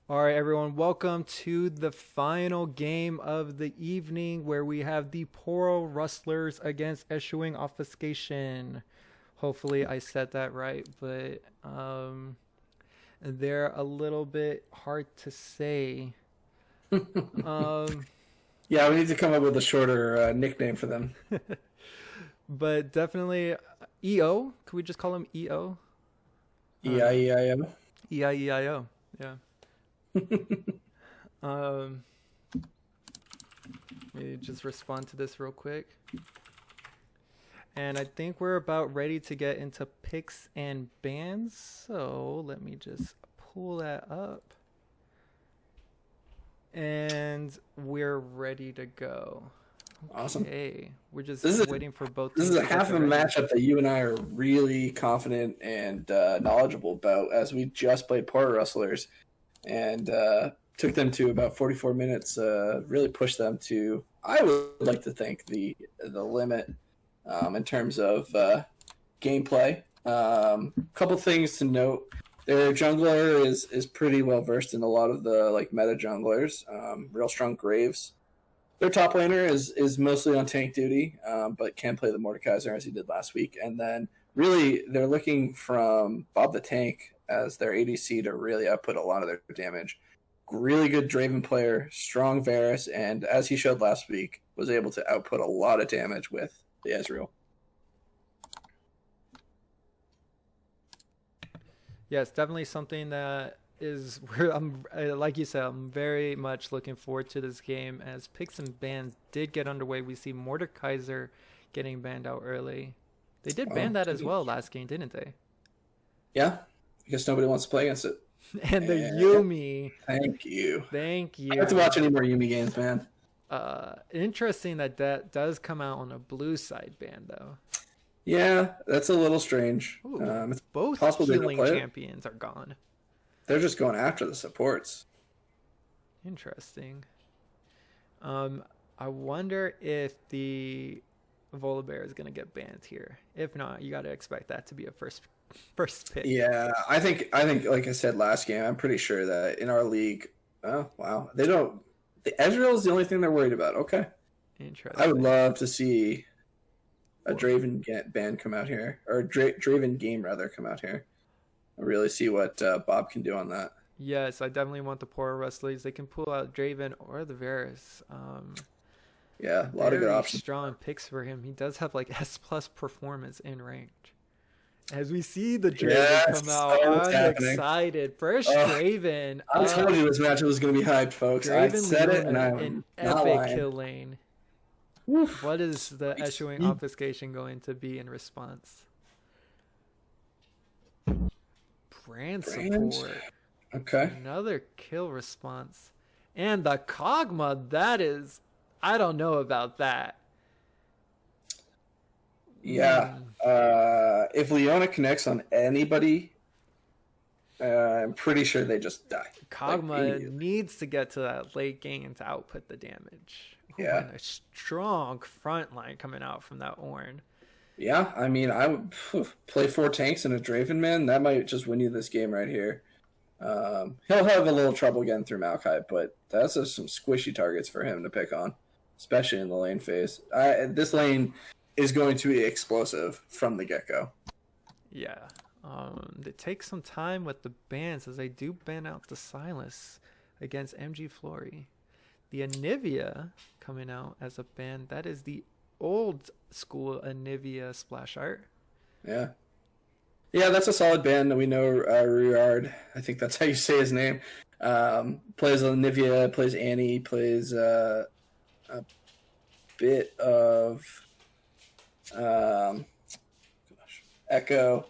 All right, everyone, welcome to the final game of the evening where we have the Poro Rustlers against Eschewing Obfuscation. Hopefully, I said that right, but they're a little bit hard to say. Um, Yeah, we need to come up with a shorter nickname for them. but definitely EO. Could we just call him EO? E-I-E-I-O. EIEIO. Yeah. Um, Let me just respond to this real quick. And I think we're about ready to get into picks and bans. So let me just pull that up. And we're ready to go. Awesome. Okay. We're just This is waiting for both this teams is a to get half of a ready. matchup that you and I are really confident and knowledgeable about, as we just played Poro Rustlers and took them to about 44 minutes. Really pushed them to, I would like to think, the limit in terms of gameplay. Couple things to note. Their jungler is pretty well versed in a lot of the meta junglers. Real strong Graves. Their top laner is mostly on tank duty, but can play the Mordekaiser as he did last week. And then really they're looking from Bob the Tank as their ADC to really output a lot of their damage. Really good Draven player, strong Varus, and as he showed last week, was able to output a lot of damage with the Ezreal. Yeah, it's definitely something that is I'm like you said, I'm very much looking forward to this game. As picks and bans did get underway, we see Mordekaiser getting banned out early. They did ban that as well last game, didn't they? Yeah, because nobody wants to play against it. And the Yumi. Thank you. Thank you. I don't have to watch any more Yumi games, man. Interesting that does come out on a blue side ban though. Yeah, that's a little strange. Ooh, it's both possible they don't healing play it. champions are gone. They're just going after the supports. Interesting. I wonder if the Volibear is gonna get banned here. If not, you gotta expect that to be a first pick. Yeah, I think like I said last game, I'm pretty sure that in our league, oh wow, they don't. The Ezreal is the only thing they're worried about. Okay, Interesting. I would love to see a Draven band come out here, or Draven game rather come out here. I really see what Bob can do on that. Yes, I definitely want the Poro Rustlers. They can pull out Draven or the Varus. Yeah, a lot of good options. Strong picks for him. He does have like S+ performance in range. As we see the Draven come out, I'm excited. First Draven. I told you this matchup was going to be hyped, folks. Draven I said it, and I'm an not epic lying. kill lane. Oof. What is the Eschewing Obfuscation going to be in response? Brand support. Okay. Another kill response. And the Kog'Maw, that is... I don't know about that. Yeah. If Leona connects on anybody, I'm pretty sure they just die. Kog'Maw needs to get to that late game to output the damage. Yeah. And a strong front line coming out from that Ornn. Yeah, I mean, I would play 4 tanks and a Draven, man. That might just win you this game right here. He'll have a little trouble getting through Maokai, but that's some squishy targets for him to pick on, especially in the lane phase. This lane is going to be explosive from the get-go. Yeah. They take some time with the bans as they do ban out the Silas against MG Flory. The Anivia coming out as a ban. That is the old school Anivia splash art. Yeah. Yeah, that's a solid ban that we know. Ruard, I think that's how you say his name. Plays Anivia, plays Annie, plays a bit of Echo.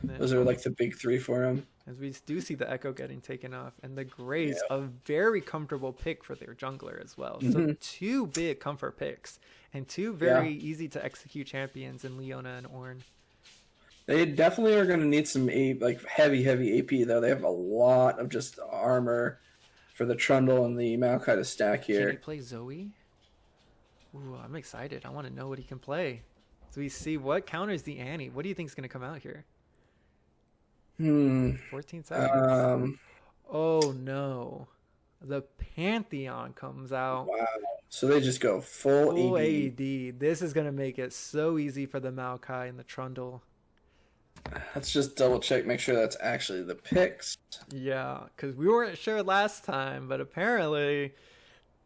Those are like the big 3 for him. As we do see the Echo getting taken off, and the Graves, a very comfortable pick for their jungler as well. So 2 big comfort picks, and 2 very easy to execute champions in Leona and Ornn. They definitely are going to need some heavy AP though. They have a lot of just armor for the Trundle and the Maokai to stack here. Can he play Zoe? Ooh, I'm excited. I want to know what he can play. So we see what counters the Annie. What do you think is going to come out here? 14 seconds. Oh no. The Pantheon comes out. Wow. So they just go full Full AD. AD. This is going to make it so easy for the Maokai and the Trundle. Let's just double check, make sure that's actually the picks. Yeah, because we weren't sure last time, but apparently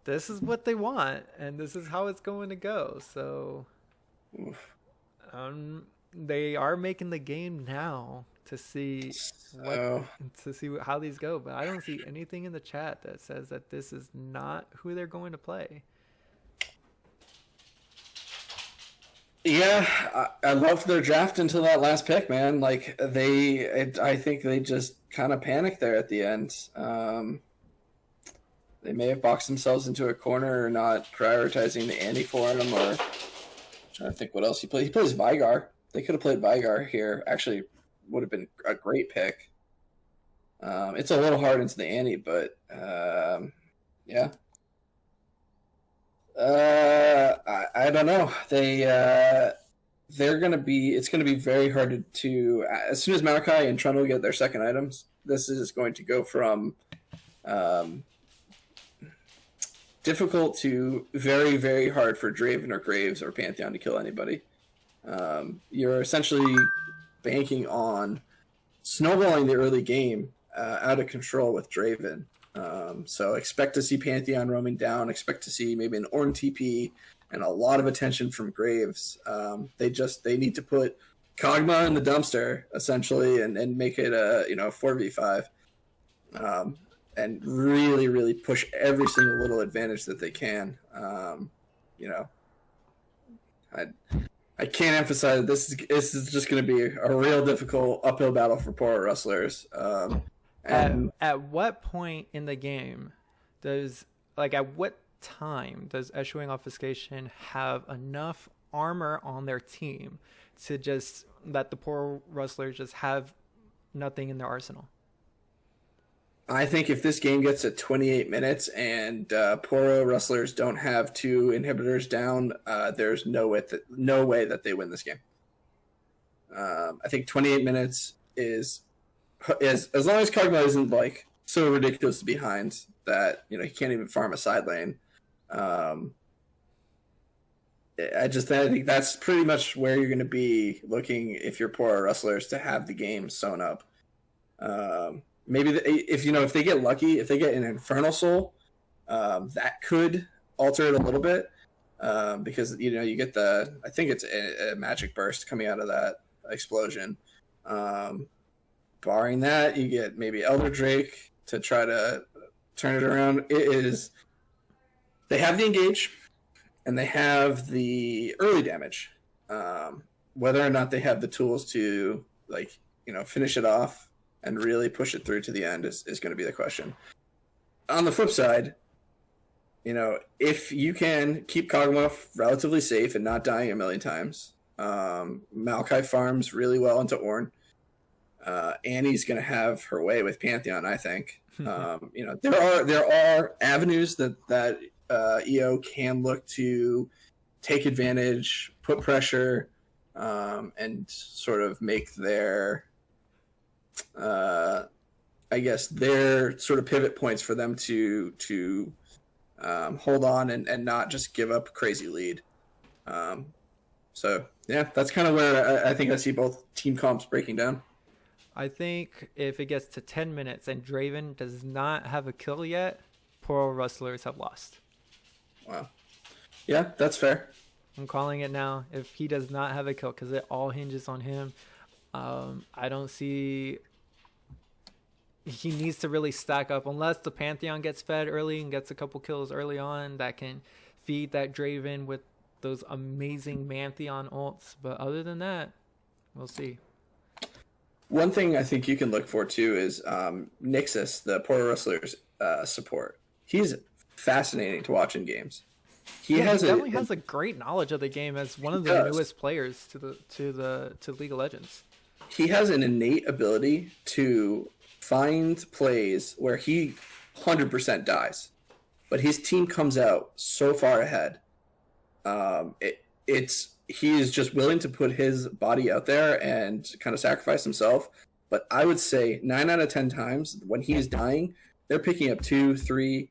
this is what they want, and this is how it's going to go. So Oof. they are making the game now to see how these go, but I don't see anything in the chat that says that this is not who they're going to play. Yeah, I loved their draft until that last pick, man. Like I think they just kind of panicked there at the end. They may have boxed themselves into a corner or not prioritizing the Andy for him, or I'm trying to think what else he plays. He plays Vigar. They could have played Vigar here. Actually, would have been a great pick. It's a little hard into the Andy, but yeah. I don't know. They're gonna be. It's gonna be very hard to as soon as Maokai and Trundle get their second items. This is going to go from difficult to very, very hard for Draven or Graves or Pantheon to kill anybody. You're essentially banking on snowballing the early game out of control with Draven. So expect to see Pantheon roaming down, expect to see maybe an Ornn TP and a lot of attention from Graves. They need to put Kog'Maw in the dumpster essentially and make it a 4v5. And really, really push every single little advantage that they can. I can't emphasize that this is just going to be a real difficult uphill battle for Poro Rustlers. At what point in the game at what time does Eschewing Obfuscation have enough armor on their team to just let the Poro Rustlers just have nothing in their arsenal? I think if this game gets to 28 minutes and Poro Rustlers don't have 2 inhibitors down, there's no way that they win this game. I think 28 minutes is as long as Kog'Maw isn't like so ridiculous behind that he can't even farm a side lane. I think that's pretty much where you're going to be looking if you're Poro Rustlers to have the game sewn up. Maybe if they get lucky, if they get an Infernal Soul, that could alter it a little bit because you get I think it's a magic burst coming out of that explosion. Barring that, you get maybe Elder Drake to try to turn it around. They have the engage and they have the early damage. Whether or not they have the tools to finish it off and really push it through to the end is going to be the question. On the flip side, if you can keep Kog'Maw relatively safe and not dying a million times, Maokai farms really well into Ornn. Annie's going to have her way with Pantheon, I think. There are avenues that EO can look to take advantage, put pressure, and sort of make their their sort of pivot points for them to hold on and not just give up a crazy lead. So yeah, that's kind of where I think I see both team comps breaking down. I think if it gets to 10 minutes and Draven does not have a kill yet, Poro Rustlers have lost. Wow. Yeah, that's fair. I'm calling it now. If he does not have a kill, because it all hinges on him, I don't see... He needs to really stack up unless the Pantheon gets fed early and gets a couple kills early on that can feed that Draven with those amazing Pantheon ults. But other than that, we'll see. One thing I think you can look for too is Nixus, the Poro Rustlers support. He's fascinating to watch in games. He definitely has a great knowledge of the game as one of the newest players to League of Legends. He has an innate ability to find plays where he 100% dies, but his team comes out so far ahead. He is just willing to put his body out there and kind of sacrifice himself But I would say 9 out of 10 times when he's dying, they're picking up 2, 3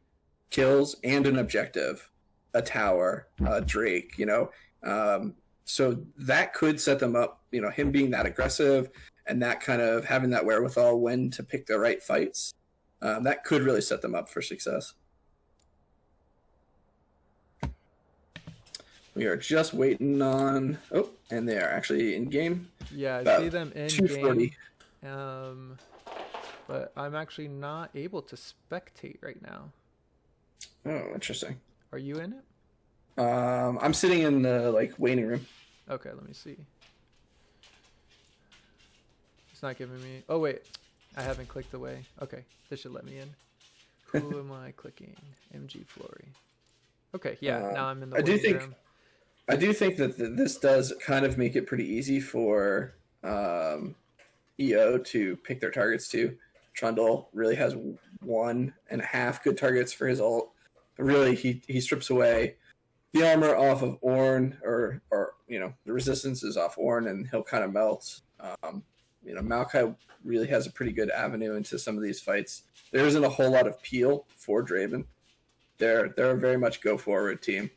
kills and an objective, a tower, a Drake, so that could set them up, him being that aggressive and that kind of having that wherewithal when to pick the right fights. That could really set them up for success. We are just waiting on... Oh, and they are actually in game. Yeah, I see them in 240. Game. But I'm actually not able to spectate right now. Oh, interesting. Are you in it? I'm sitting in the waiting room. Okay, let me see. It's not giving me... Oh, wait. I haven't clicked away. Okay, this should let me in. Who am I clicking? MG Flory. Okay, yeah, now I'm in the waiting room. I do think that this does kind of make it pretty easy for EO to pick their targets too. Trundle really has 1.5 good targets for his ult. But really, he strips away the armor off of Ornn, or the resistance is off Ornn, and he'll kind of melt. Maokai really has a pretty good avenue into some of these fights. There isn't a whole lot of peel for Draven. They're a very much go forward team.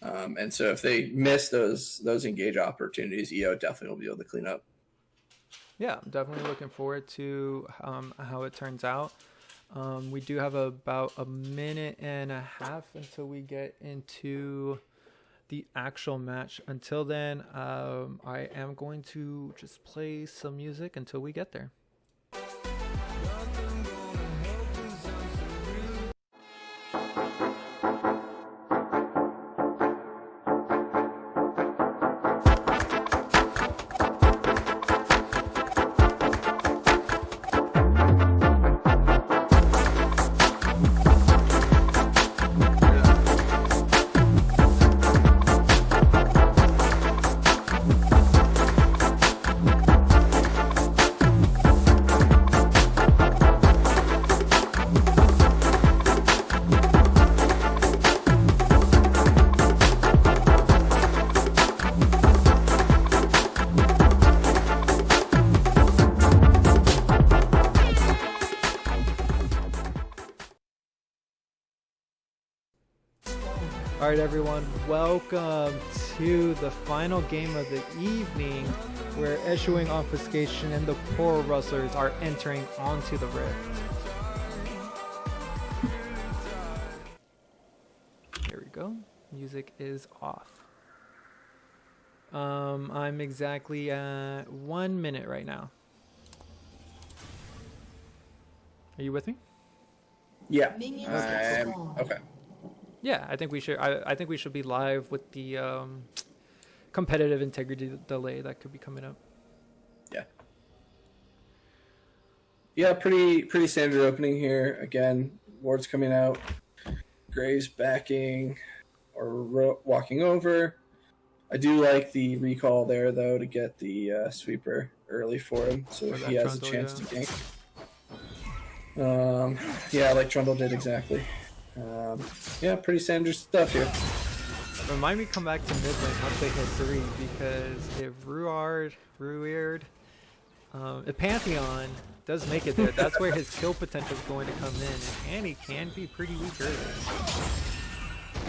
And so if they miss those engage opportunities, EO definitely will be able to clean up. Yeah, I'm definitely looking forward to how it turns out. We do have about a minute and a half until we get into the actual match. Until then, I am going to just play some music until we get there. All right, everyone, welcome to the final game of the evening, where Eschewing, Obfuscation, and the Poro Rustlers are entering onto the Rift. Here we go. Music is off. I'm exactly at 1 minute right now. Are you with me? Yeah. Okay. Yeah, I think we should. I think we should be live with the competitive integrity delay that could be coming up. Yeah. Yeah, pretty standard opening here. Again, wards coming out, Graves backing or walking over. I do like the recall there though to get the sweeper early for him, so he has Trundle, a chance to gank. Yeah, like Trundle did exactly. Yeah, pretty standard stuff here. Remind me to come back to mid lane once they hit 3, because if Ruard, if Pantheon does make it there, that's where his kill potential is going to come in, and Annie can be pretty weak early.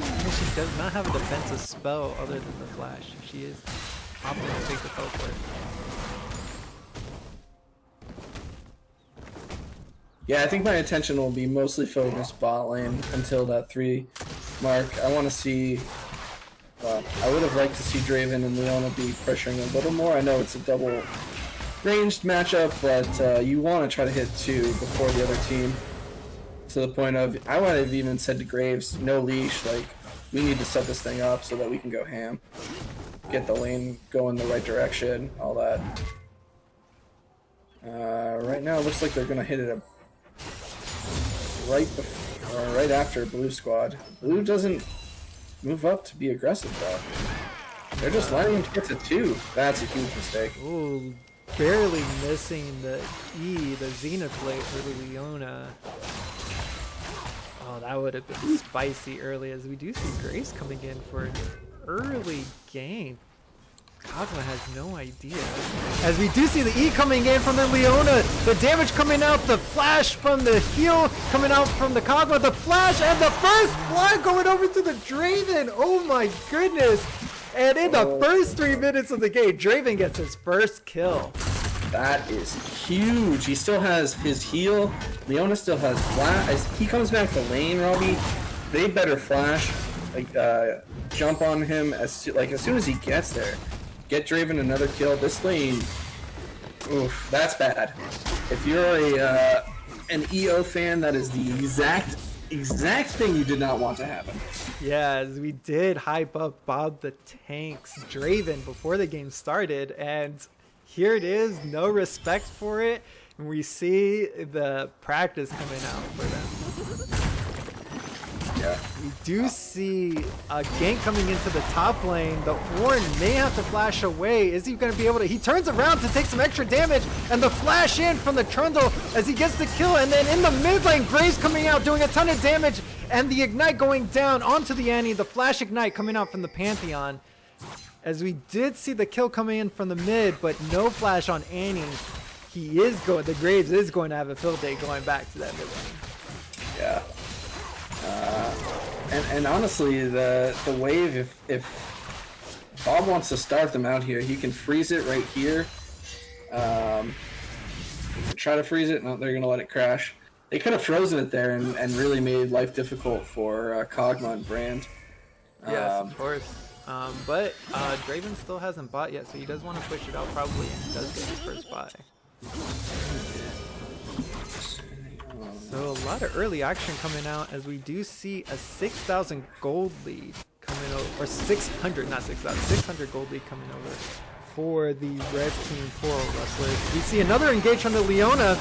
And she does not have a defensive spell other than the flash. She is opting to take the teleport. Yeah, I think my attention will be mostly focused bot lane until that 3 mark. I want to see... Well, I would have liked to see Draven and Leona be pressuring a little more. I know it's a double ranged matchup, but you want to try to hit 2 before the other team. To the point of, I would have even said to Graves, no leash, like, we need to set this thing up so that we can go ham. Get the lane going the right direction, all that. Right now, it looks like they're going to hit it right after Blue squad. Blue doesn't move up to be aggressive though. They're just letting him get to 2. That's a huge mistake. Ooh, barely missing the E, the Zenith blade for the Leona. Oh, that would have been spicy early, as we do see Grace coming in for an early game. Kogma has no idea. As we do see the E coming in from the Leona, the damage coming out, the flash from the heal coming out from the Kogma, the flash, and the first blood going over to the Draven. Oh my goodness. And in the first 3 minutes of the game, Draven gets his first kill. That is huge. He still has his heal. Leona still has flash. As he comes back to lane, Robbie, they better flash, jump on him as soon as he gets there. Get Draven another kill. This lane, oof, that's bad. If you're an EO fan, that is the exact thing you did not want to happen. Yes, we did hype up Bob the Tank's Draven before the game started, and here it is, no respect for it, and we see the practice coming out for them. Yeah. We do see a gank coming into the top lane. The Ornn may have to flash away. Is he going to be able to? He turns around to take some extra damage, and the flash in from the Trundle as he gets the kill. And then in the mid lane, Graves coming out, doing a ton of damage, and the Ignite going down onto the Annie. The flash Ignite coming out from the Pantheon. As we did see the kill coming in from the mid, but no flash on Annie. The Graves is going to have a field day going back to that mid lane. Yeah. And honestly, the wave, if Bob wants to start them out here, he can freeze it right here. Try to freeze it. No, they're going to let it crash. They could have frozen it there and really made life difficult for Kogma and Brand. Yes, of course. But Draven still hasn't bought yet, so he does want to push it out probably, and he does get his first buy. So a lot of early action coming out as we do see a 6,000 gold lead coming over, or 600, not 6,000, 600 gold lead coming over for the red team Poro Rustlers. We see another engage from the Leona,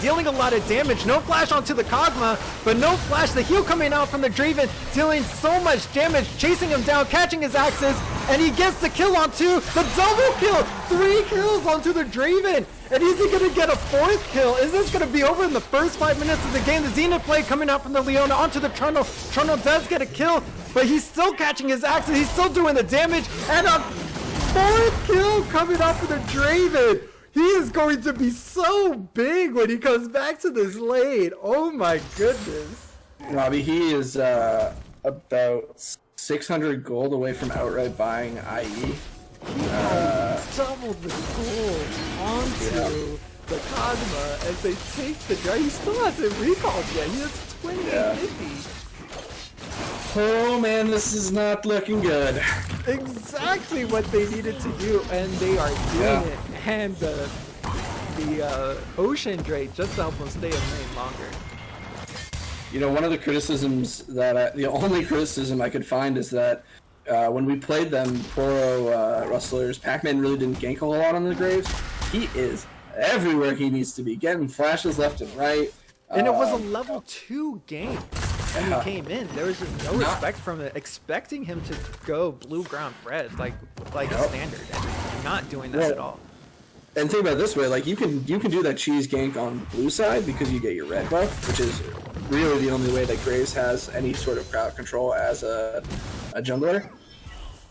dealing a lot of damage. No flash onto the Kog'Maw, but no flash. The heal coming out from the Draven, dealing so much damage, chasing him down, catching his axes, and he gets the kill onto the double kill. 3 kills onto the Draven. And is he going to get a 4th kill? Is this going to be over in the first 5 minutes of the game? The Zenith play coming out from the Leona onto the Trundle. Trundle does get a kill, but he's still catching his axes. He's still doing the damage. And a 4th kill coming out for the Draven. He is going to be so big when he comes back to this lane. Oh my goodness. Robbie, he is about 600 gold away from outright buying IE. Doubled the gold onto the Kog'Maw as they take the drive. He still hasn't recalled yet. He has 2850. Oh man, this is not looking good. Exactly what they needed to do, and they are doing it. And the Ocean Drake just to help them stay in lane longer. You know, one of the criticisms that the only criticism I could find is that when we played them, Poro Rustlers, Pac-Man really didn't gank a whole lot on the Graves. He is everywhere he needs to be, getting flashes left and right. And it was a level 2 game when he came in. There was just no respect from it, expecting him to go blue ground red like a standard, and not doing that at all. And think about it this way, like you can do that cheese gank on blue side because you get your red buff, which is really the only way that Graves has any sort of crowd control as a jungler.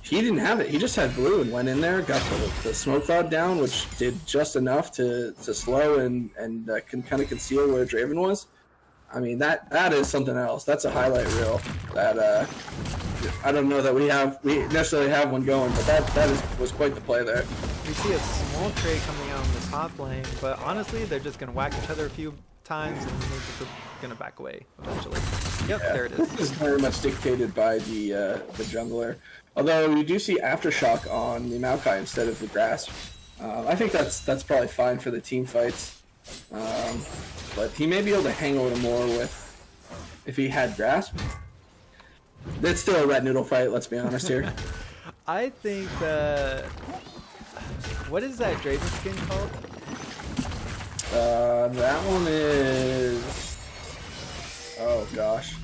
He didn't have it. He just had blue and went in there, got the smoke cloud down, which did just enough to slow and kind of conceal where Draven was. I mean, that is something else. That's a highlight reel that I don't know that we necessarily have one going, but that was quite the play there. We see a small trade coming out in the top lane, but honestly, they're just going to whack each other a few times and they're just going to back away eventually. Yep, there it is. This is very much dictated by the jungler. Although we do see Aftershock on the Maokai instead of the Grasp. I think that's probably fine for the team fights. But he may be able to hang a little more if he had Grasp. It's still a red noodle fight, let's be honest here. I think what is that Draven skin called? That one is... Oh gosh.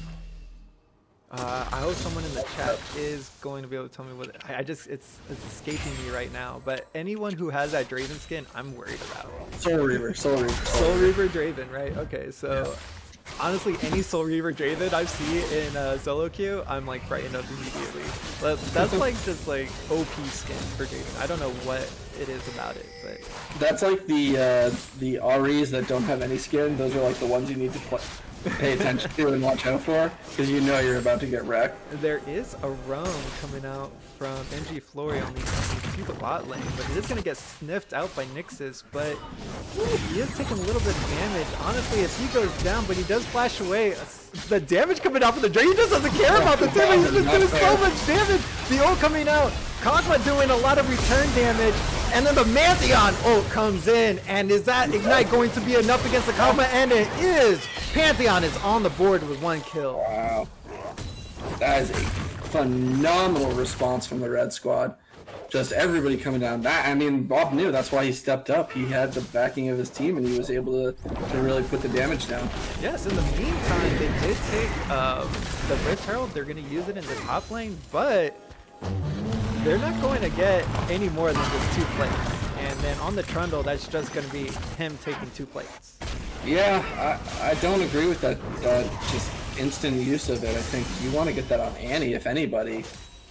I hope someone in the chat is going to be able to tell me what it's escaping me right now. But anyone who has that Draven skin, I'm worried about. Soul Reaver Draven, right? Okay, so honestly, any Soul Reaver Draven I see in solo queue, I'm like frightened of immediately. But that's like just like OP skin for Draven. I don't know what it is about it, but That's like the REs that don't have any skin. Those are like the ones you need to pay attention to and watch out for, because you know you're about to get wrecked. there is a roam coming out from MG Flory on the bot lane, but it is going to get sniffed out by Nixus, but he is taking a little bit of damage. Honestly, if he goes down, but he does flash away, the damage coming out from the Drake, he just doesn't care about the damage, he's just doing so much damage. The ult coming out, Kog'Maw doing a lot of return damage, and then the Pantheon ult comes in, and is that Ignite going to be enough against the Kog'Maw? And it is! Pantheon is on the board with 1 kill. Wow. That is a phenomenal response from the Red Squad. Just everybody coming down. That, I mean, Bob knew that's why he stepped up. He had the backing of his team, and he was able to really put the damage down. Yes, in the meantime, they did take the Rift Herald. They're going to use it in the top lane, but they're not going to get any more than just 2 plates. And then on the Trundle, that's just going to be him taking 2 plates. Yeah, I don't agree with that just instant use of it. I think you want to get that on Annie, if anybody.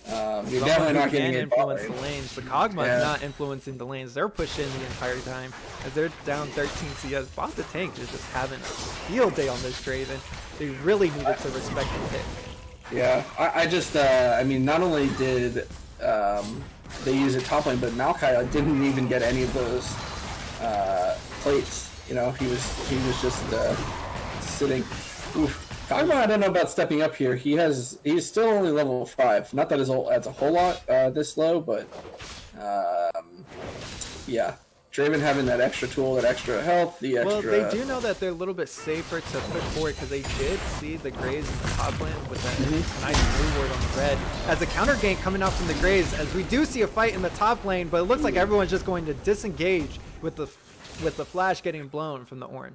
You're definitely not getting it. Influence the lanes, but Kog'Maw is not influencing the lanes. They're pushing the entire time as they're down 13 CS. Bot the tank is just having a field day on this Draven. They really needed to respect the pick. Yeah, I mean, not only did they use it top lane, but Maokai didn't even get any of those plates. You know, he was just sitting. Oof. Kog'Maw, I don't know about stepping up here. He's still only level 5. Not that his ult adds a whole lot this low, but yeah. Draven having that extra tool, that extra health, the extra... Well, they do know that they're a little bit safer to push forward because they did see the Graves in the top lane with that nice blue ward on the red. As a counter gank coming out from the Graves, as we do see a fight in the top lane, but it looks like everyone's just going to disengage with the flash getting blown from the Ornn.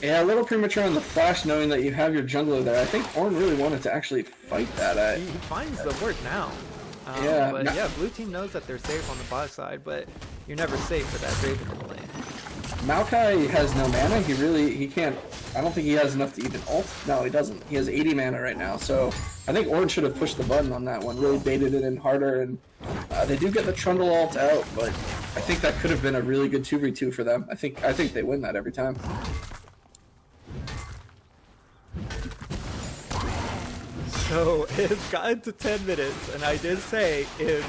Yeah, a little premature on the flash, knowing that you have your jungler there. I think Ornn really wanted to actually fight that. He finds the word now. But yeah, blue team knows that they're safe on the bot side, but you're never safe with that Draven in the lane. Maokai has no mana. He can't. I don't think he has enough to even ult. No, he doesn't. He has 80 mana right now. So I think Ornn should have pushed the button on that one, really baited it in harder, and they do get the Trundle ult out, but I think that could have been a really good 2v2 for them. I think they win that every time. So it's gotten to 10 minutes, and I did say if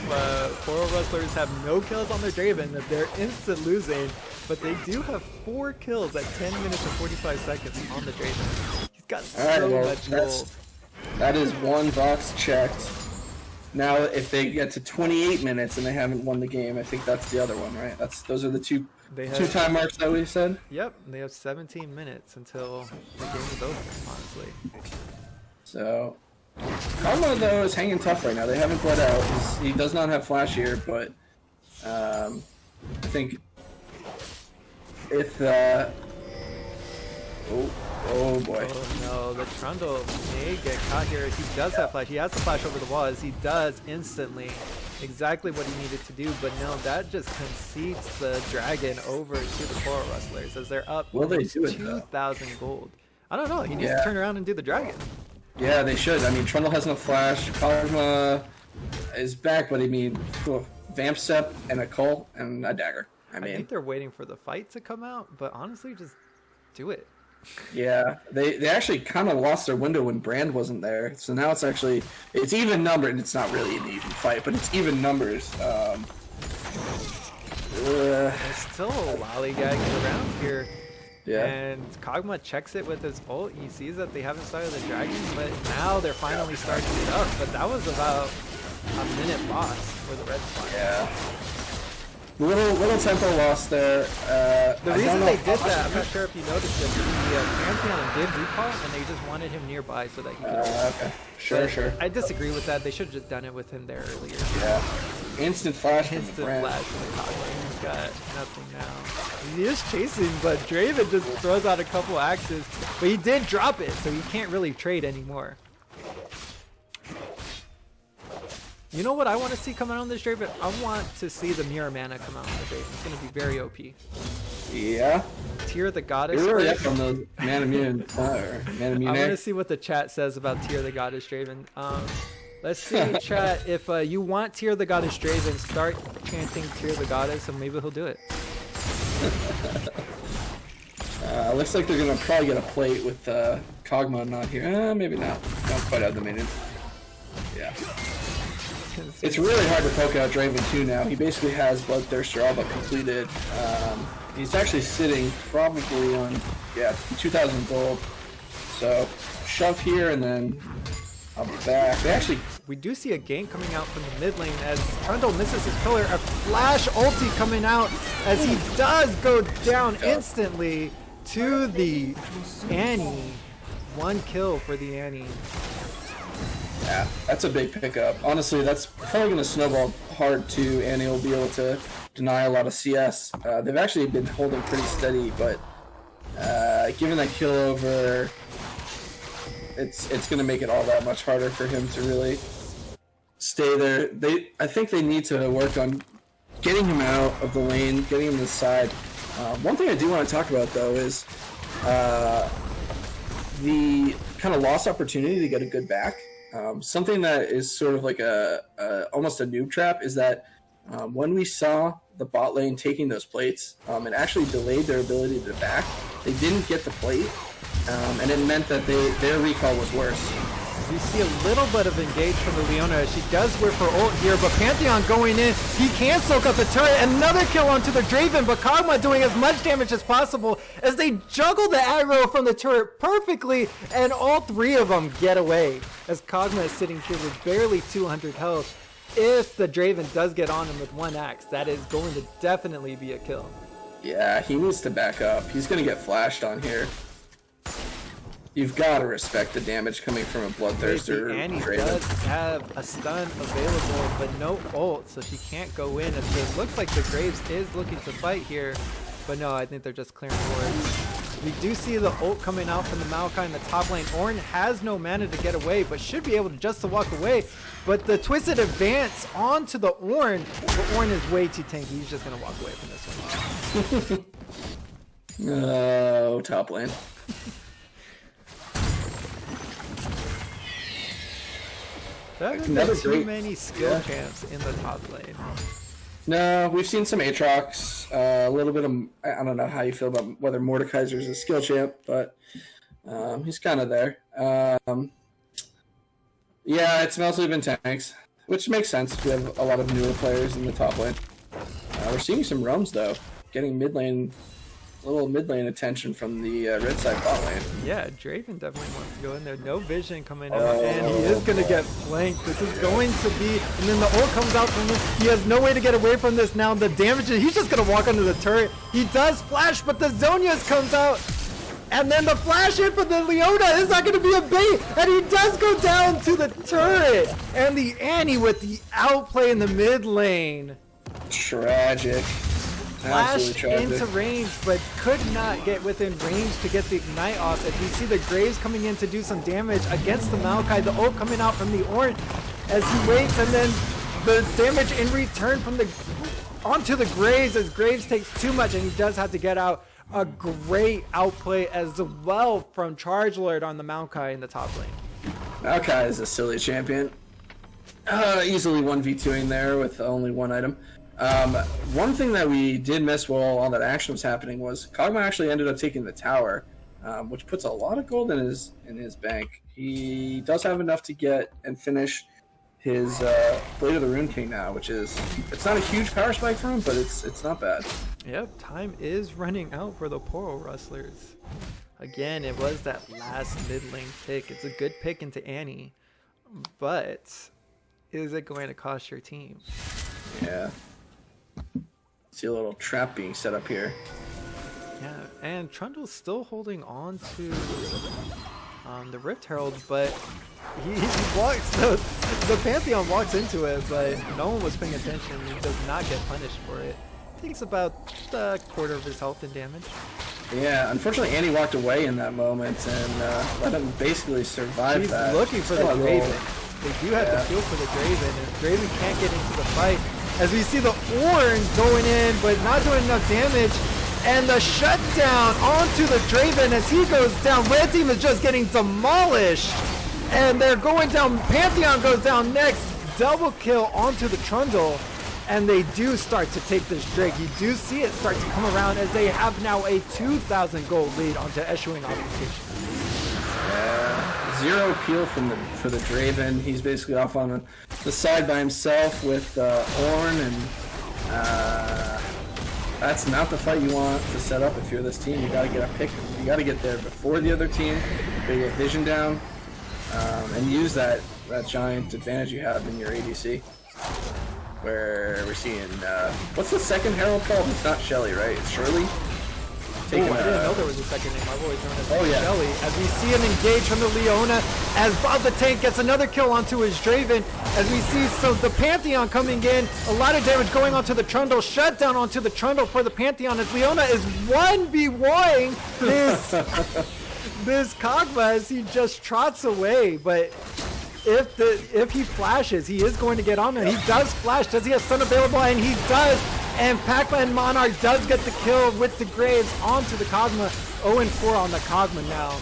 Poro Rustlers have no kills on their Draven, that they're instant losing, but they do have 4 kills at 10 minutes and 45 seconds on the Draven. He's got much gold. That is 1 box checked. Now, if they get to 28 minutes and they haven't won the game, I think that's the other one, right? Those are the two time marks that we said? Yep, they have 17 minutes until the game is over, honestly. So... Kog'Maw, though, is hanging tough right now. They haven't bled out. He does not have flash here, but I think if oh boy. Oh no, the Trundle may get caught here. He does have flash. He has the flash over the wall as he does instantly exactly what he needed to do, but no, that just concedes the dragon over to the Poro Rustlers as they're up 2,000 gold. I don't know. He needs to turn around and do the dragon. Yeah, they should. I mean, Trundle has no flash. Kog'Maw is back, but I mean, Vamp Step and a Cull and a Dagger. I think they're waiting for the fight to come out, but honestly, just do it. Yeah, they actually kind of lost their window when Brand wasn't there. So now it's even numbered. It's not really an even fight, but it's even numbers. They're still lollygagging around here. Yeah. And Kog'Maw checks it with his ult. He sees that they haven't started the dragon, but now they're finally starting it up. But that was about a minute loss for the Red Squad. Yeah. Little tempo loss there. The reason they did that, I'm not sure if you noticed it, the Pantheon did recall, and they just wanted him nearby so that he could... Okay. Sure. I disagree with that. They should have just done it with him there earlier. Yeah. Instant flash. Instant flash from the Kog'Maw. He's got nothing now. He is chasing, but Draven just throws out a couple axes. But he did drop it, so he can't really trade anymore. You know what I want to see come out on this Draven? I want to see the Mirror Mana come out on the Draven. It's going to be very OP. Yeah. Tear of the Goddess. You're really up on those Manamune I want to see what the chat says about Tear of the Goddess Draven. Let's see, chat. If you want Tear of the Goddess Draven, start chanting Tear of the Goddess, and maybe he'll do it. Looks like they're gonna probably get a plate with Kog'Maw not here. Maybe not. Don't quite have the minions. Yeah. It's really hard to poke out Draven 2 now. He basically has Bloodthirster all but completed. He's actually sitting probably on 2,000 gold. So shove here and then I'll be back. We do see a gank coming out from the mid lane as Trundle misses his pillar. A flash ulti coming out as he does go down instantly to the Annie. 1 kill for the Annie. Yeah, that's a big pickup. Honestly, that's probably going to snowball hard too. Annie will be able to deny a lot of CS. They've actually been holding pretty steady, but given that kill over, it's going to make it all that much harder for him to really stay there. I think they need to work on getting him out of the lane, getting him to the side. One thing I do want to talk about though is the kind of lost opportunity to get a good back. Something that is sort of like almost a noob trap is that when we saw the bot lane taking those plates, it actually delayed their ability to back. They didn't get the plate, and it meant that their recall was worse. We see a little bit of engage from the Leona. She does whip her ult here, but Pantheon going in. He can soak up the turret. Another kill onto the Draven, but Kog'Maw doing as much damage as possible as they juggle the aggro from the turret perfectly, and all 3 of them get away. As Kog'Maw is sitting here with barely 200 health. If the Draven does get on him with 1 axe, that is going to definitely be a kill. Yeah, he needs to back up. He's going to get flashed on here. You've got to respect the damage coming from a Bloodthirster. Annie does have a stun available, but no ult, so she can't go in. As it looks like the Graves is looking to fight here, but no, I think they're just clearing wards. We do see the ult coming out from the Maokai in the top lane. Ornn has no mana to get away, but should be able to just to walk away. But the Twisted Advance onto the Ornn, but Ornn is way too tanky. He's just going to walk away from this one. Oh, top lane. There haven't been too many skill champs in the top lane. No, we've seen some Aatrox, a little bit of, I don't know how you feel about whether Mordekaiser's a skill champ, but he's kind of there. Yeah, it's mostly been tanks, which makes sense. We have a lot of newer players in the top lane. We're seeing some roams, though, getting mid lane, a little mid lane attention from the red side bot lane. Yeah, Draven definitely wants to go in there. No vision coming out, and he is going to get flanked. This is going to be, and then the ult comes out from this. He has no way to get away from this now. The damage, he's just going to walk under the turret. He does flash, but the Zhonya's comes out. And then the flash in for the Leona is not going to be a bait. And he does go down to the turret. And the Annie with the outplay in the mid lane. Tragic. Flashed into range, but could not get within range to get the ignite off. As we see the Graves coming in to do some damage against the Maokai, the ult coming out from the Ornn as he waits, and then the damage in return from the onto the Graves as Graves takes too much, and he does have to get out. A great outplay as well from Charge Lord on the Maokai in the top lane. Maokai is a silly champion. Easily 1v2ing there with only 1 item. One thing that we did miss while all that action was happening was Kog'Maw actually ended up taking the tower, which puts a lot of gold in his bank. He does have enough to get and finish his Blade of the Rune King now, which is, it's not a huge power spike for him, but it's not bad. Yep, time is running out for the Poro Rustlers. Again, it was that last mid lane pick. It's a good pick into Annie, but is it going to cost your team? Yeah. See a little trap being set up here. Yeah, and Trundle's still holding on to the Rift Herald, but he walks, the Pantheon walks into it, but no one was paying attention. He does not get punished for it. Takes about a quarter of his health and damage. Yeah, unfortunately Annie walked away in that moment and let him basically survive He's that. looking for the Draven. They do have to feel for the Draven, and Draven can't get into the fight. As we see the Ornn going in, but not doing enough damage. And the shutdown onto the Draven as he goes down. Red team is just getting demolished. And they're going down. Pantheon goes down next. Double kill onto the Trundle. And they do start to take this Drake. You do see it start to come around as they have now a 2,000 gold lead onto Eschewing Obfuscation. 0 peel for the Draven. He's basically off on the side by himself with Ornn, and that's not the fight you want to set up if you're this team. You gotta get a pick. You gotta get there before the other team. They get vision down, and use that giant advantage you have in your ADC. Where we're seeing what's the second Herald called? It's not Shelly, right? It's Shirley. I didn't know there was a second name. I've always known it as Shelly. As we see him engage from the Leona, as Bob the Tank gets another kill onto his Draven, as we see the Pantheon coming in, a lot of damage going onto the Trundle, shutdown onto the Trundle for the Pantheon, as Leona is 1v1ing this Kog'Maw as he just trots away, but if he flashes, he is going to get on there. He does flash. Does he have stun available? And he does. And Pac-Man Monarch does get the kill with the Graves onto the Kog'Maw. 0-4 on the Kog'Maw now.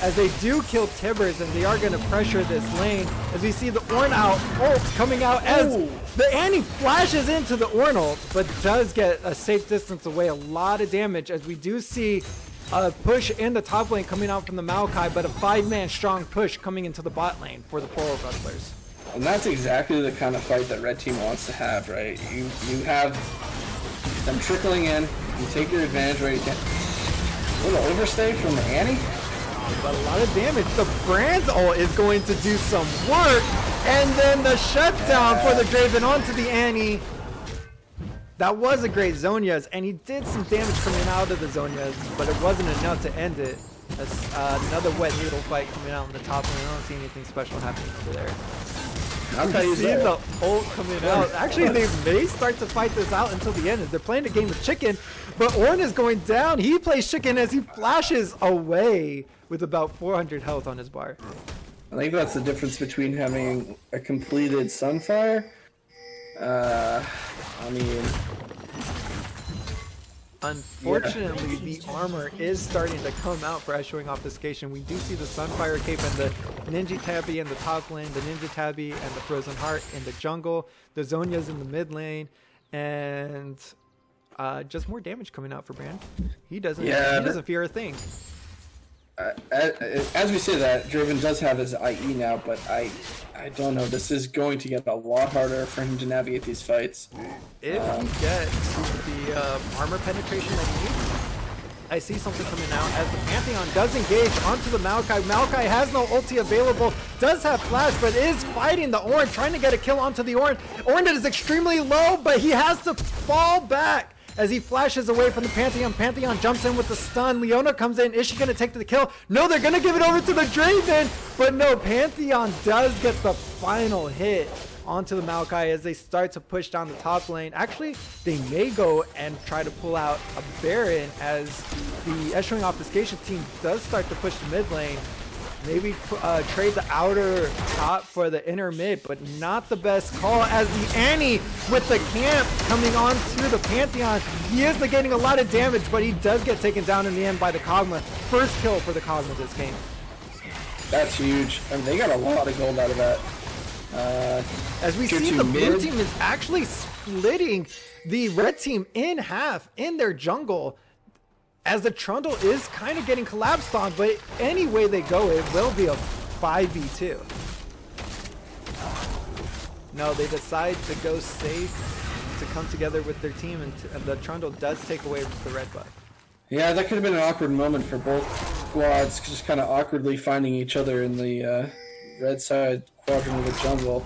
As they do kill Tibbers, and they are going to pressure this lane. As we see the Ornn ult coming out as the Annie flashes into the Ornn ult, but does get a safe distance away. A lot of damage as we do see a push in the top lane coming out from the Maokai, but a 5-man strong push coming into the bot lane for the Poro Rustlers. And that's exactly the kind of fight that Red Team wants to have, right? You have them trickling in, you take your advantage where you can. A little overstay from the Annie. But a lot of damage. The Brand's ult is going to do some work, and then the shutdown for the Draven onto the Annie. That was a great Zhonya's, and he did some damage coming out of the Zhonya's, but it wasn't enough to end it. That's another wet noodle fight coming out in the top lane. I don't see anything special happening over there. You see the ult coming out. Actually, they may start to fight this out until the end. They're playing the game with Chicken, but Ornn is going down. He plays Chicken as he flashes away with about 400 health on his bar. I think that's the difference between having a completed Sunfire. I mean, unfortunately, the armor is starting to come out for Eschewing Obfuscation. We do see the Sunfire Cape and the Ninja Tabby in the top lane, the Ninja Tabby and the Frozen Heart in the jungle, the Zhonya's in the mid lane, and just more damage coming out for Brand. He doesn't fear a thing. As we say that, Draven does have his IE now, but I don't know. This is going to get a lot harder for him to navigate these fights. If he gets the armor penetration that he needs, I see something coming out as the Pantheon does engage onto the Maokai. Maokai has no ulti available, does have flash, but is fighting the Ornn, trying to get a kill onto the Ornn. Ornn is extremely low, but he has to fall back as he flashes away from the Pantheon. Pantheon jumps in with the stun. Leona comes in. Is she going to take the kill? No, they're going to give it over to the Draven. But no, Pantheon does get the final hit onto the Maokai as they start to push down the top lane. Actually, they may go and try to pull out a Baron as the Eschewing Obfuscation team does start to push the mid lane. Maybe trade the outer top for the inner mid, but not the best call as the Annie with the camp coming on to the Pantheon. He is negating a lot of damage, but he does get taken down in the end by the Kog'Maw. First kill for the Kog'Maw this game. That's huge. I mean, they got a lot of gold out of that. As we see, the blue team is actually splitting the red team in half in their jungle, as the Trundle is kind of getting collapsed on, but any way they go, it will be a 5v2. No, they decide to go safe, to come together with their team, and the Trundle does take away the red buff. Yeah, that could have been an awkward moment for both squads, just kind of awkwardly finding each other in the red side quadrant of the jungle.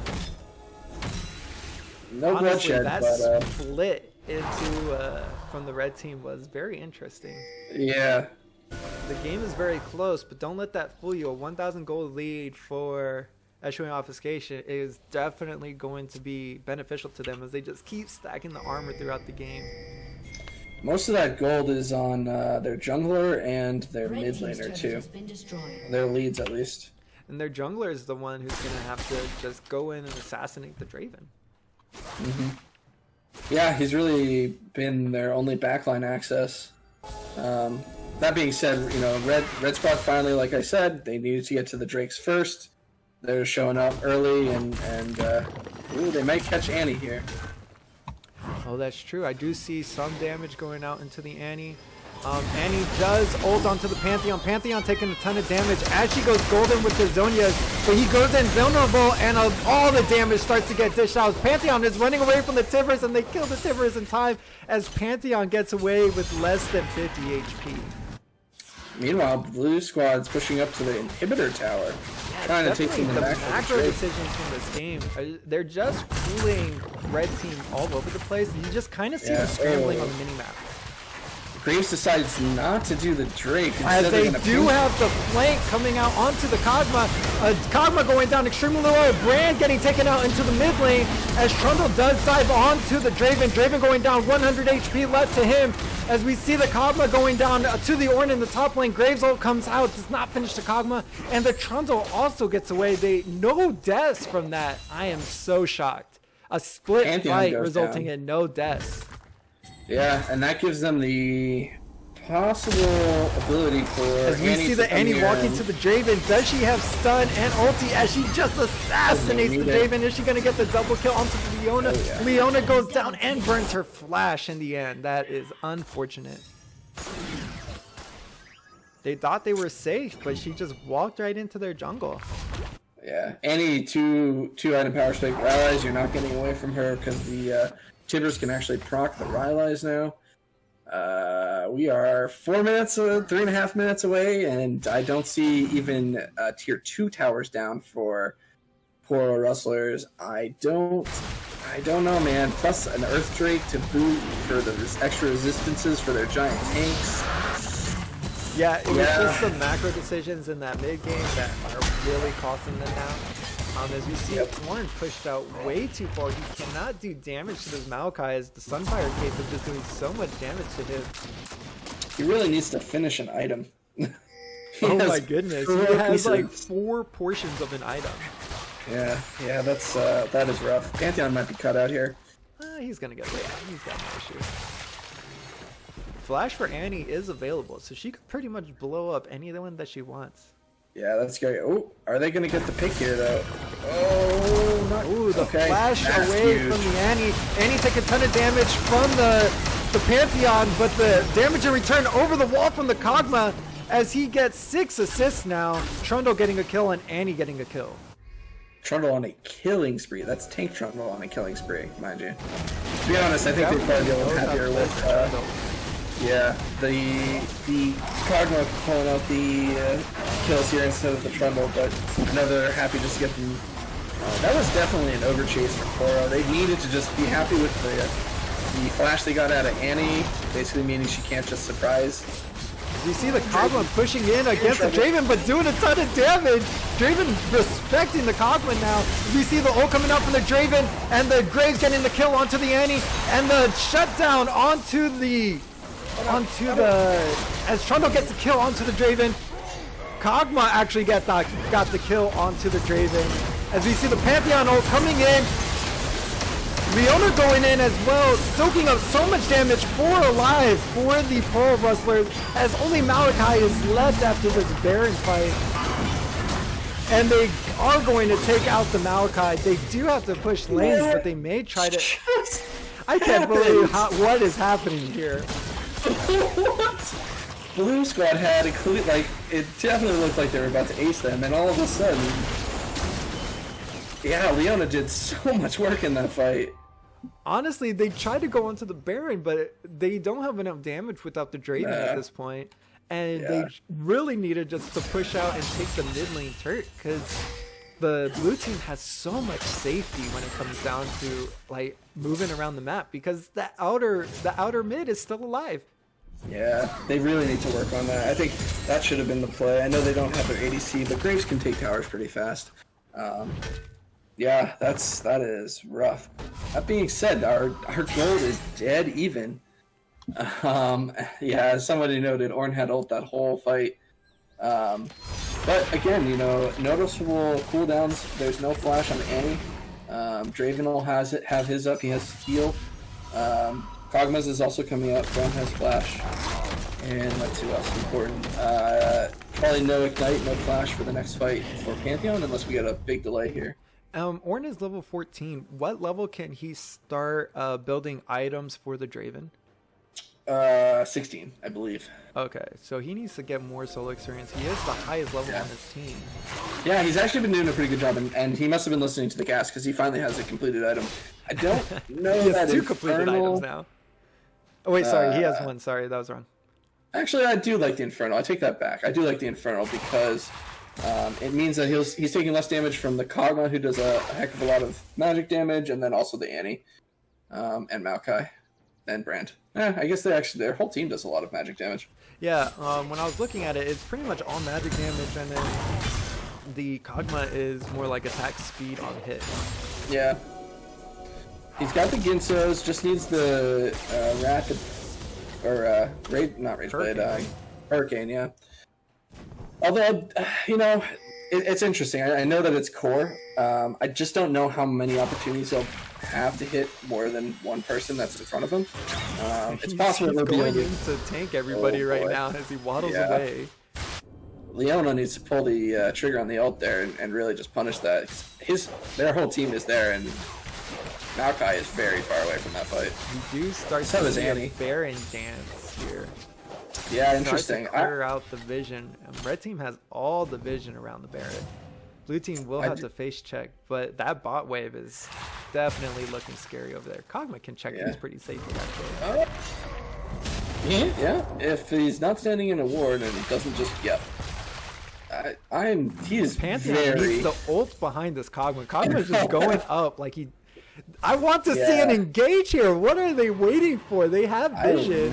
No bloodshed, that but split into from the red team was very interesting. Yeah. The game is very close, but don't let that fool you. A 1,000 gold lead for Eschewing Obfuscation is definitely going to be beneficial to them as they just keep stacking the armor throughout the game. Most of that gold is on their jungler and their mid laner too. Their leads, at least. And their jungler is the one who's going to have to just go in and assassinate the Draven. Mm-hmm. Yeah, he's really been their only backline access. That being said, you know, Red Squad finally, like I said, they needed to get to the Drakes first. They're showing up early, and ooh, they might catch Annie here. Oh, that's true. I do see some damage going out into the Annie. Annie does ult onto the Pantheon. Pantheon taking a ton of damage as she goes golden with the Zonias, but he goes invulnerable, and all the damage starts to get dished out. Pantheon is running away from the Tivers, and they kill the Tivers in time as Pantheon gets away with less than 50 HP. Meanwhile, Blue Squad's pushing up to the inhibitor tower, trying to take some of the macro decisions from this game. They're just pulling red team all over the place. You just kind of see the scrambling on the minimap. Graves decides not to do the Drake. As they do have the flank coming out onto the Kog'Maw. Kog'Maw going down extremely low. Brand getting taken out into the mid lane as Trundle does dive onto the Draven. Draven going down 100 HP left to him. As we see the Kog'Maw going down to the Ornn in the top lane. Graves ult comes out, does not finish the Kog'Maw. And the Trundle also gets away. No deaths from that. I am so shocked. A split Pantheon fight resulting in no deaths. Yeah, and that gives them the possible ability for as we see the Annie walking to the Draven. Does she have stun and ulti as she just assassinates the Draven? Is she going to get the double kill onto the Leona? Oh, yeah. Leona goes down and burns her flash in the end. That is unfortunate. They thought they were safe, but she just walked right into their jungle. Yeah, Annie, two item power spike Rylai's. You're not getting away from her because the Tivers can actually proc the Rylai's now. We are 3.5 minutes away, and I don't see even tier 2 towers down for Poro Rustlers. I don't know, man. Plus an Earth Drake to boot for the extra resistances for their giant tanks. Yeah, it was just some macro decisions in that mid game that are really costing them now. As we see, Ornn pushed out way too far. He cannot do damage to this Maokai as the Sunfire Cape is just doing so much damage to him. He really needs to finish an item. Oh my goodness, he has like 4 portions of an item. Yeah, that is rough. Pantheon might be cut out here. He's gonna get away. He's got no issue. Flash for Annie is available, so she could pretty much blow up anyone that she wants. Yeah, that's great. Oh, are they gonna get the pick here though? Oh, not. Ooh, the flash away from the Annie. Annie taking a ton of damage from the Pantheon, but the damage in return over the wall from the Kog'Maw as he gets 6 assists now. Trundle getting a kill and Annie getting a kill. Trundle on a killing spree. That's Tank Trundle on a killing spree, mind you. To be honest, I think they'd probably be a little happier with. Yeah, the Kog'Maw pulling out the kills here instead of the Trundle, but I know they're happy just to get them. That was definitely an overchase for Poro. They needed to just be happy with the flash they got out of Annie, basically meaning she can't just surprise. You see the Kog'Maw pushing in against the Draven, but doing a ton of damage. Draven respecting the Kog'Maw now. We see the ult coming out from the Draven, and the Graves getting the kill onto the Annie, and the shutdown onto the as Trundle gets the kill onto the Draven. Kog'Maw actually got the kill onto the Draven. As we see the Pantheon ult coming in. Leona going in as well, soaking up so much damage. 4 alive for the Poro Rustlers, as only Maokai is left after this Baron fight. And they are going to take out the Maokai. They do have to push lanes, but they may try to... I can't believe what is happening here. What? Blue Squad had it definitely looked like they were about to ace them, and all of a sudden, yeah, Leona did so much work in that fight. Honestly, they tried to go onto the Baron, but they don't have enough damage without the Draven at this point, and they really needed just to push out and take the mid lane turret, because the blue team has so much safety when it comes down to like moving around the map, because the outer mid is still alive. Yeah, they really need to work on that. I think that should have been the play. I know they don't have their ADC, but Graves can take towers pretty fast. Yeah, that is rough. That being said, our gold is dead even. Yeah, as somebody noted, Ornn had ult that whole fight. But again, you know, noticeable cooldowns. There's no flash on Annie. Draven will have his up. He has heal. Kog'Maw's is also coming up. Brown has flash. And let's see what else is important. Probably no Ignite, no Flash for the next fight for Pantheon, unless we get a big delay here. Ornn is level 14. What level can he start building items for the Draven? 16, I believe. Okay, so he needs to get more solo experience. He is the highest level on his team. Yeah, he's actually been doing a pretty good job, and he must have been listening to the cast because he finally has a completed item. I don't know He that has two Infernal... completed items now. Oh wait, sorry, he has one. Sorry, that was wrong. Actually, I do like the Infernal. I take that back. I do like the Infernal because it means that he's taking less damage from the Kog'Maw, who does a heck of a lot of magic damage, and then also the Annie, and Maokai, and Brand. I guess their whole team does a lot of magic damage. Yeah, when I was looking at it, it's pretty much all magic damage, and then the Kog'Maw is more like attack speed on hit. Yeah. He's got the Ginsos, just needs the Rapid, or not Rage Blade, Hurricane, yeah. Although, it's interesting. I know that it's core. I just don't know how many opportunities he'll have to hit more than one person that's in front of him. It's possible he's he'll be going able in to tank everybody right now as he waddles away. Leona needs to pull the trigger on the ult there and really just punish that. Their whole team is there, and Maokai is very far away from that fight. You do start to see a Baron dance here. Yeah, interesting. To clear out the vision. Red team has all the vision around the Baron. Blue team will have to face check, but that bot wave is definitely looking scary over there. Kog'Maw can check these pretty safely, actually. Yeah, if he's not standing in a ward and he doesn't just he is Pantheon needs the ult behind this Kog'Maw. Kog'Maw's just going up like he. I want to see an engage here. What are they waiting for? They have vision.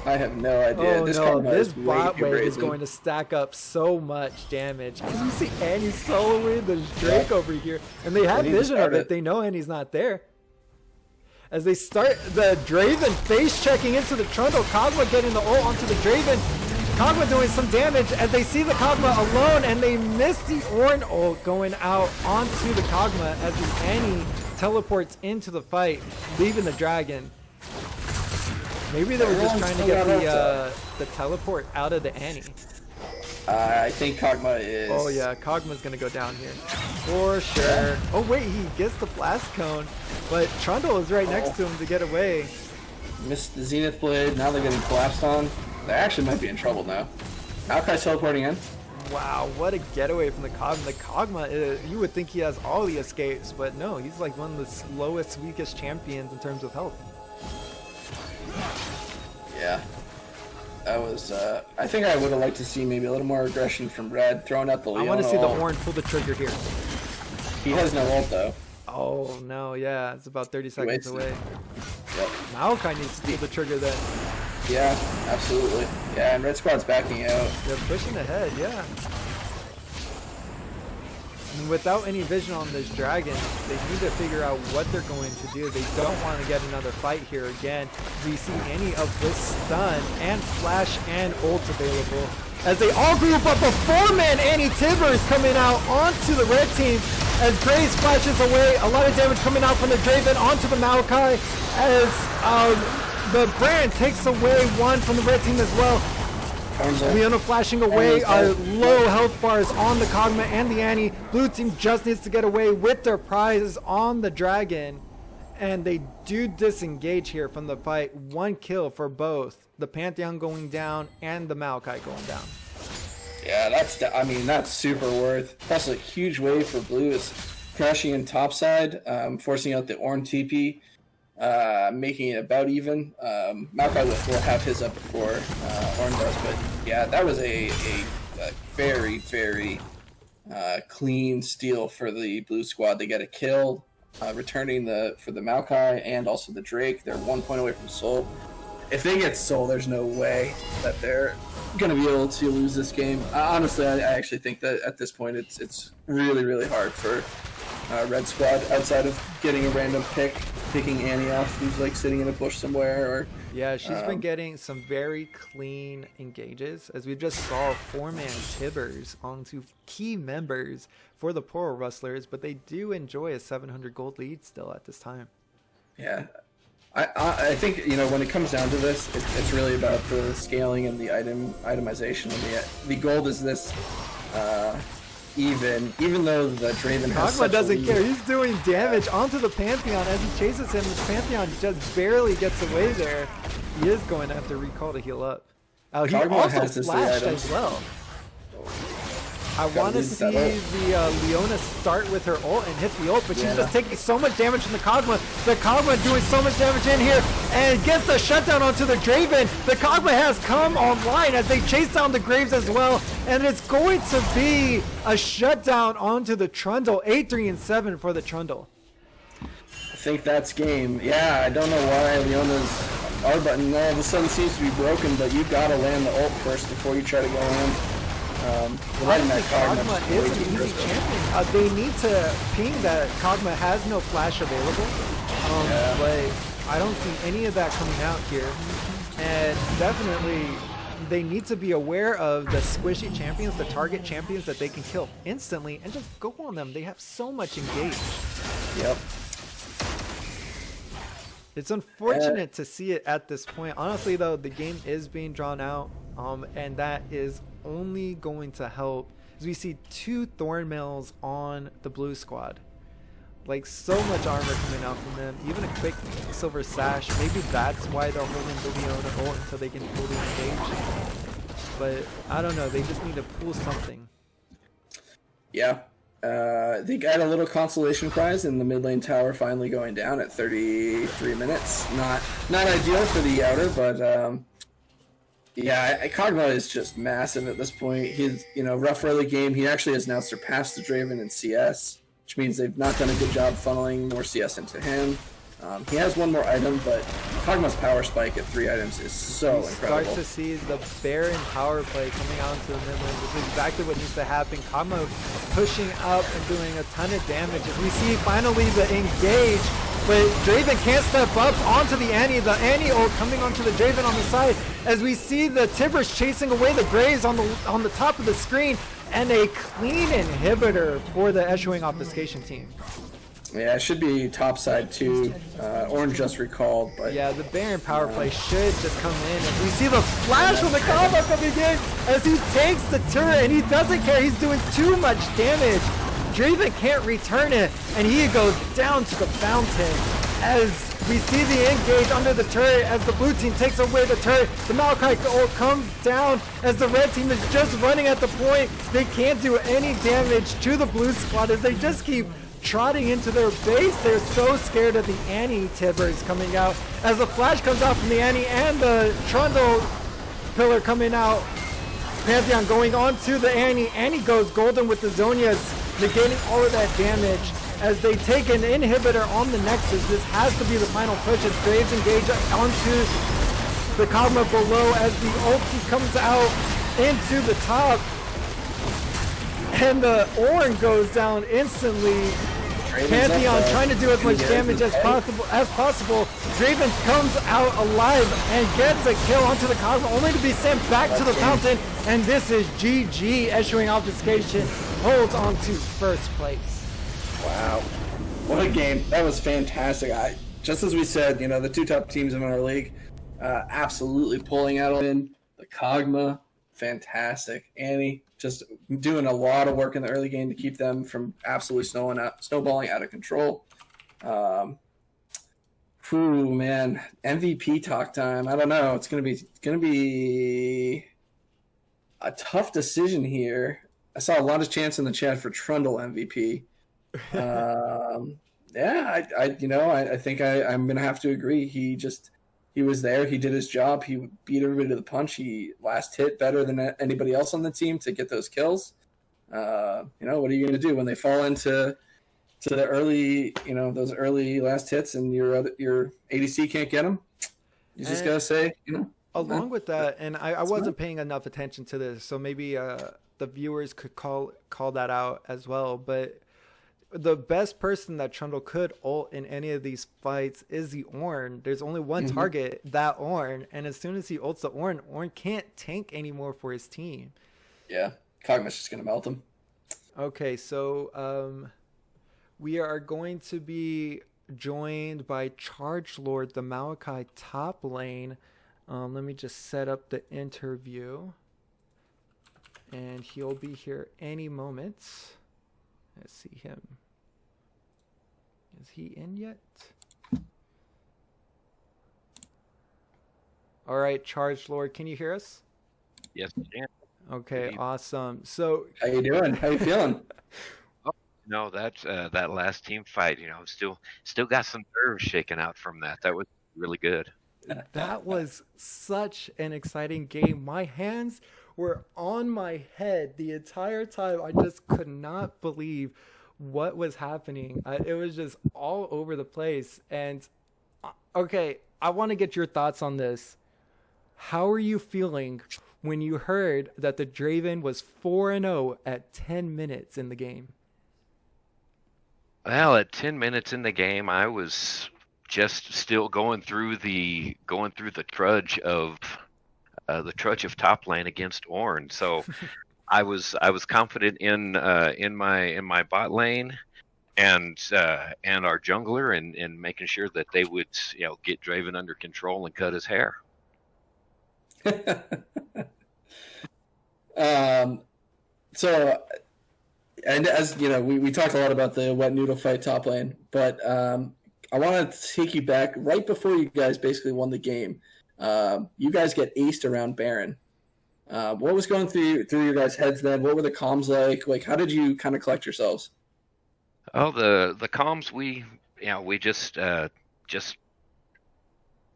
I have no idea. Oh this bot wave is going to stack up so much damage. Because you see Annie soloing the Drake over here, and they have vision of it. They know Annie's not there. As they start the Draven face checking into the Trundle, Kog'Maw getting the ult onto the Draven. Kog'Maw doing some damage as they see the Kog'Maw alone, and they miss the Ornn ult going out onto the Kog'Maw as the Annie teleports into the fight, leaving the dragon. Maybe they were just trying to get the teleport out of the Annie. I think Kog'Maw is... Oh yeah, Kog'Maw's gonna go down here. For sure. Oh wait, he gets the blast cone, but Trundle is right next to him to get away. Missed the Zenith Blade, now they're getting collapsed on. They actually might be in trouble now. Maokai's teleporting in. Wow, what a getaway from the Kog'Maw. The Kog'Maw, you would think he has all the escapes, but no, he's like one of the slowest, weakest champions in terms of health. Yeah. That was, I think I would have liked to see maybe a little more aggression from Red, throwing out the Leona. I want to see the Ornn pull the trigger here. He has no ult though. Oh no, yeah, it's about 30 seconds away. Yep. Maokai needs to pull the trigger then. Yeah, absolutely. Yeah, and Red Squad's backing out. They're pushing ahead, yeah. And without any vision on this dragon, they need to figure out what they're going to do. They don't want to get another fight here again. We see any of this stun and flash and ult available. As they all group up, a 4-man Annie Tibber is coming out onto the red team as Grace flashes away. A lot of damage coming out from the Draven onto the Maokai as the Brand takes away one from the red team as well. Leona flashing away, low health bars on the Kog'Maw and the Annie. Blue team just needs to get away with their prize on the dragon. And they do disengage here from the fight. One kill for both. The Pantheon going down and the Maokai going down. Yeah, that's super worth. Plus a huge wave for Blue is crashing in topside, forcing out the Ornn TP. Making it about even. Maokai will have his up before Ornn does, but yeah, that was a very, very clean steal for the Blue squad. They get a kill, returning for the Maokai and also the Drake. They're 1 point away from Soul. If they get Soul, there's no way that they're going to be able to lose this game. Honestly, I actually think that at this point it's really, really hard for Red Squad outside of getting a random picking Annie off who's like sitting in a bush somewhere. Or yeah, she's been getting some very clean engages, as we just saw 4-man Tibbers onto key members for the Poro Rustlers, but they do enjoy a 700 gold lead still at this time. Yeah, I think, when it comes down to this, it's really about the scaling and the itemization. And the gold is this, even though the Draven has Kog'Maw doesn't care. He's doing damage onto the Pantheon as he chases him. The Pantheon just barely gets away there. He is going to have to recall to heal up. He Kog'Maw has also his flashed items. as well. I want to see the Leona start with her ult and hit the ult, but she's just taking so much damage from the Kog'Maw. The Kog'Maw doing so much damage in here and gets the shutdown onto the Draven. The Kog'Maw has come online as they chase down the Graves as well, and it's going to be a shutdown onto the Trundle. 8-3 and 7 for the Trundle. I think that's game. Yeah, I don't know why Leona's R button all of a sudden seems to be broken, but you've got to land the ult first before you try to go in. Honestly, Kog'Maw is an easy champion. They need to ping that Kog'Maw has no flash available, but I don't see any of that coming out here. And definitely, they need to be aware of the squishy champions, the target champions that they can kill instantly, and just go on them. They have so much engaged. Yep. It's unfortunate to see it at this point. Honestly, though, the game is being drawn out, and that is only going to help as we see 2 Thornmails on the blue squad. Like, so much armor coming out from them, even a quick silver sash. Maybe that's why they're holding the Leona ult until they can fully engage. But I don't know, they just need to pull something. Yeah. They got a little consolation prize in the mid lane tower finally going down at 33 minutes. Not ideal for the outer, but yeah, Kog'Maw is just massive at this point. He's, rough early game. He actually has now surpassed the Draven in CS, which means they've not done a good job funneling more CS into him. He has one more item, but Kog'Maw's power spike at 3 items is so incredible. Start to see the Baron power play coming out into the mid lane. This is exactly what needs to happen. Kog'Maw pushing up and doing a ton of damage. As we see finally the engage, but Draven can't step up onto the Annie. The Annie ult coming onto the Draven on the side. As we see the Tibbers chasing away the Graves on the top of the screen, and a clean inhibitor for the Eschewing Obfuscation team. Yeah, it should be top side too. Orange just recalled, but yeah, the Baron power play should just come in. And we see the flash from the Kog'Maw coming in as he takes the turret, and he doesn't care. He's doing too much damage. Draven can't return it, and he goes down to the fountain. As we see the engage under the turret, as the blue team takes away the turret, the Maokai ult comes down as the red team is just running at the point. They can't do any damage to the blue squad as they just keep trotting into their base. They're so scared of the Annie Tibbers coming out. As the flash comes out from the Annie and the Trundle pillar coming out, Pantheon going on to the Annie. Annie goes golden with the Zonias, negating all of that damage. As they take an inhibitor on the Nexus, this has to be the final push as Graves engage onto the Kog'Maw below as the ulti comes out into the top. And the Ornn goes down instantly. Pantheon trying to do as much damage as possible. Draven comes out alive and gets a kill onto the Kog'Maw, only to be sent back to the fountain. And this is GG. Eschewing Obfuscation holds on to first place. Wow, what a game! That was fantastic. Just as we said, the 2 top teams in our league, absolutely pulling out in the Kog'Maw, fantastic. Annie just doing a lot of work in the early game to keep them from absolutely snowballing out of control. Man, MVP talk time. I don't know. It's gonna be a tough decision here. I saw a lot of chants in the chat for Trundle MVP. Yeah, I think I'm gonna have to agree. He was there. He did his job. He beat everybody to the punch. He last hit better than anybody else on the team to get those kills. What are you going to do when they fall into the early, those early last hits and your ADC can't get them? You just got to say, Along with that, and I wasn't paying enough attention to this, so maybe the viewers could call that out as well, but the best person that Trundle could ult in any of these fights is the Ornn. There's only one target, that Ornn, and as soon as he ults the Ornn can't tank anymore for his team. Yeah, Kog'Maw's just gonna melt him. Okay, so we are going to be joined by Charge Lord, the Maokai top lane. Let me just set up the interview. And he'll be here any moment. Let's see him. Is he in yet? All right, Charge Lord, can you hear us? Yes, I can. Okay, awesome. So, How you doing? How you feeling? No, that's that last team fight. Still got some nerves shaking out from that. That was really good. that was such an exciting game. My hands were on my head the entire time. I just could not believe what was happening. It was just all over the place. And okay, I want to get your thoughts on this. How are you feeling when you heard that the Draven was 4-0 at 10 minutes in the game? Well, at 10 minutes in the game, I was just still going through the trudge of top lane against Ornn. So I was confident in my bot lane and our jungler and making sure that they would get Draven under control and cut his hair. So, and as you know, we talked a lot about the wet noodle fight top lane, but I want to take you back right before you guys basically won the game. You guys get aced around Baron. What was going through your guys' heads then? What were the comms like? Like, how did you kind of collect yourselves? Oh, the comms we just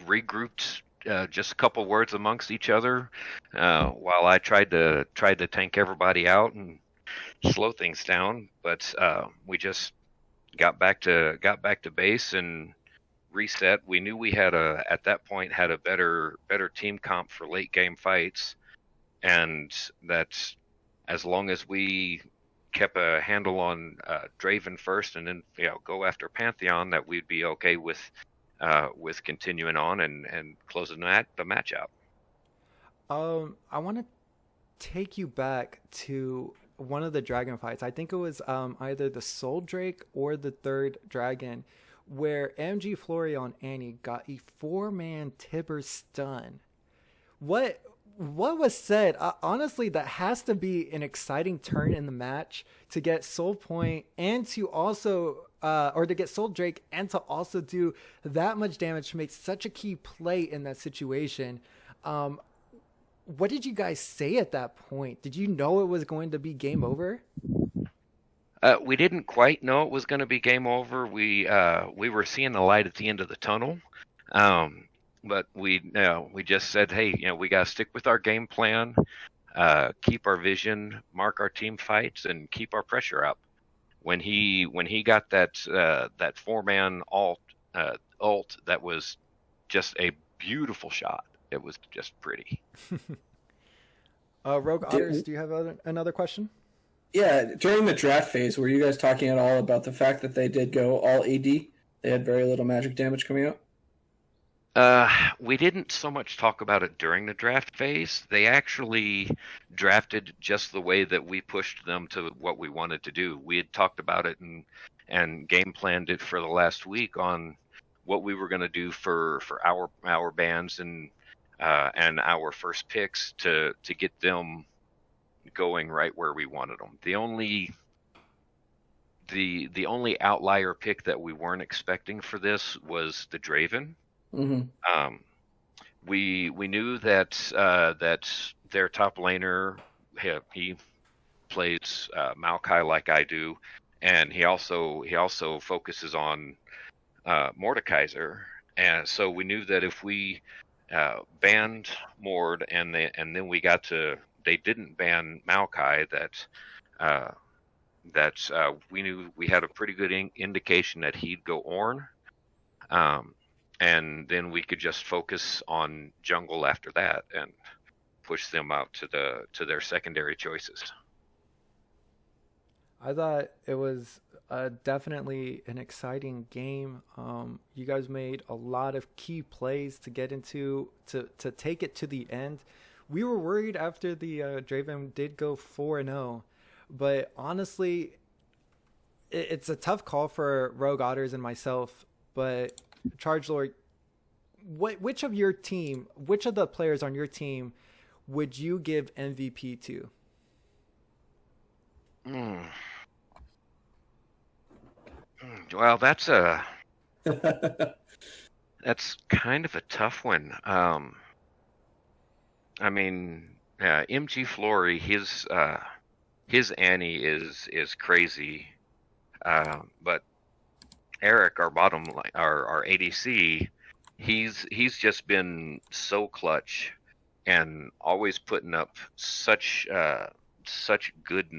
regrouped. Just a couple words amongst each other while I tried to tank everybody out and slow things down. But we just got back to base and reset. We knew we had at that point had a better team comp for late game fights, and that as long as we kept a handle on Draven first and then go after Pantheon, that we'd be okay with continuing on and closing the match out. I want to take you back to one of the dragon fights. I think it was either the Soul Drake or the third dragon, where MG Flory on Annie got a 4-man Tibber stun. What was said? Honestly, that has to be an exciting turn in the match to get Soul Point and to also or to get Soul Drake and to also do that much damage to make such a key play in that situation. What did you guys say at that point? Did you know it was going to be game over? We didn't quite know it was going to be game over. We were seeing the light at the end of the tunnel, but we just said, hey, we got to stick with our game plan, keep our vision, mark our team fights, and keep our pressure up. When he got that 4-man ult, that was just a beautiful shot. It was just pretty. Rogue Otters, do you have another question? Yeah, during the draft phase, were you guys talking at all about the fact that they did go all AD? They had very little magic damage coming out? We didn't so much talk about it during the draft phase. They actually drafted just the way that we pushed them to what we wanted to do. We had talked about it and game planned it for the last week on what we were going to do for our bands and our first picks to get them going right where we wanted them. The only outlier pick that we weren't expecting for this was the Draven. Mm-hmm. We knew that their top laner, he plays Maokai like I do, and he also focuses on Mordekaiser, and so we knew that if we banned Mord and then they didn't ban Maokai, that we knew we had a pretty good indication that he'd go Ornn. And then we could just focus on jungle after that and push them out to their secondary choices. I thought it was definitely an exciting game. You guys made a lot of key plays to get into to take it to the end. We were worried after the Draven did go 4-0, but honestly, it's a tough call for Rogue Otters and myself. but Charge Lord, which of the players on your team would you give MVP to? Well, that's kind of a tough one. I mean, MG Flory, his Annie is crazy, but Eric, our bottom line, our ADC, he's just been so clutch and always putting up such good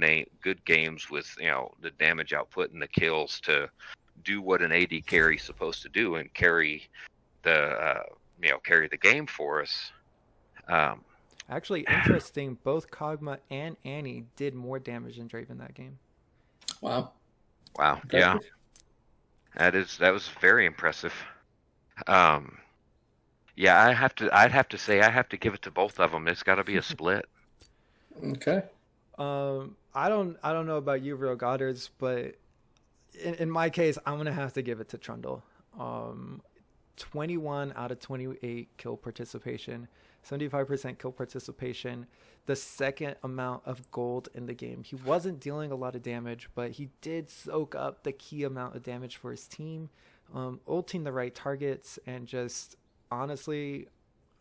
games with the damage output and the kills to do what an AD carry's supposed to do and carry the game for us. Actually, interesting. Both Kog'Maw and Annie did more damage than Draven that game. Wow. Yeah, that was very impressive. Yeah, I'd have to say I have to give it to both of them. It's got to be a split. Okay. I don't know about you, Real Goddards, but in my case, I'm gonna have to give it to Trundle. 21 out of 28 kill participation, 75% kill participation, the second amount of gold in the game. He wasn't dealing a lot of damage, but he did soak up the key amount of damage for his team, ulting the right targets, and just honestly,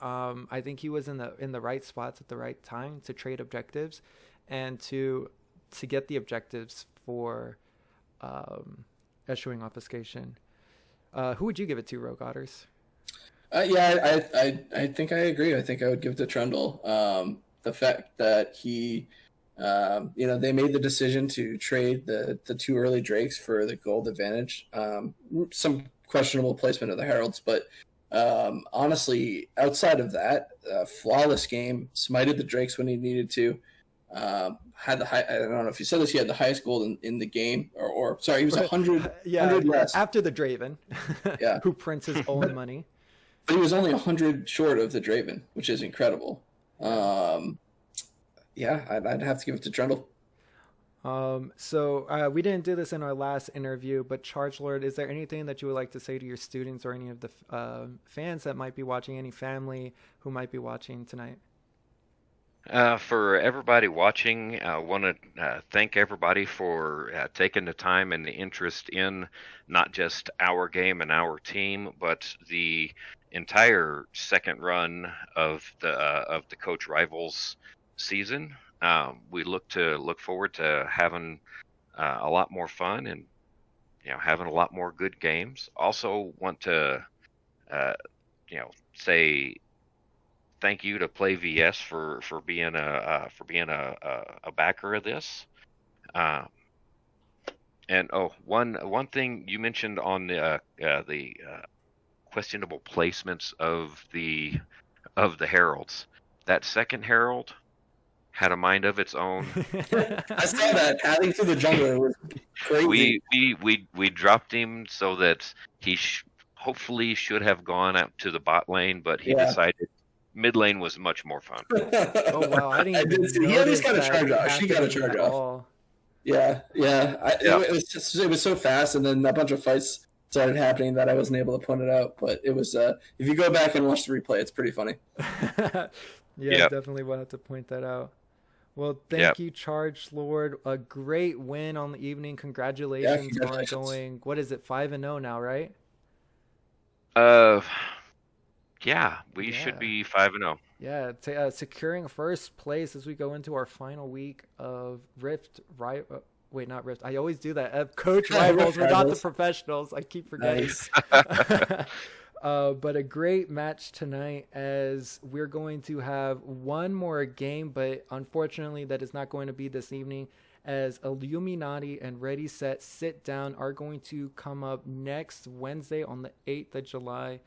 I think he was in the right spots at the right time to trade objectives and to get the objectives for Eschewing Obfuscation. Who would you give it to, Rogue Otters? Yeah, I think I agree. I think I would give it to Trundle. The fact that he, they made the decision to trade the two early Drakes for the gold advantage. Some questionable placement of the Heralds, but honestly, outside of that, flawless game. Smited the Drakes when he needed to. Had the high. I don't know if you said this. He had the highest gold in the game, or sorry, he was 100. Yeah, 100 less after the Draven. Yeah, who prints his own money. But he was only 100 short of the Draven, which is incredible. Yeah, I'd have to give it to Trundle. So we didn't do this in our last interview, but Charge Lord, is there anything that you would like to say to your students or any of the fans that might be watching, any family who might be watching tonight? For everybody watching, I want to thank everybody for taking the time and the interest in not just our game and our team, but the entire second run of the Coach Rivals season. We look forward to having a lot more fun and having a lot more good games. Also want to say thank you to Play VS for being a backer of this. And one thing you mentioned on the questionable placements of the heralds. That second herald had a mind of its own. I saw that padding through the jungle was crazy. We dropped him so that he hopefully should have gone out to the bot lane, but he decided mid lane was much more fun. Oh wow, I didn't even see. He at least got a charge off. She got a charge off. Yeah. It was so fast, and then a bunch of fights started happening that I wasn't able to point it out. But it was if you go back and watch the replay, it's pretty funny. Definitely will have to point that out. Well, thank you, Charge Lord. A great win on the evening. Congratulations on going. What is it? 5-0 now, right? Yeah, we should be 5-0. Yeah, securing first place as we go into our final week of Rift. Wait, not Rift. I always do that. Coach Rivals. We're not the professionals. I keep forgetting. Nice. But a great match tonight, as we're going to have one more game, but unfortunately that is not going to be this evening, as Illuminati and Ready Set Sit Down are going to come up next Wednesday on the 8th of July.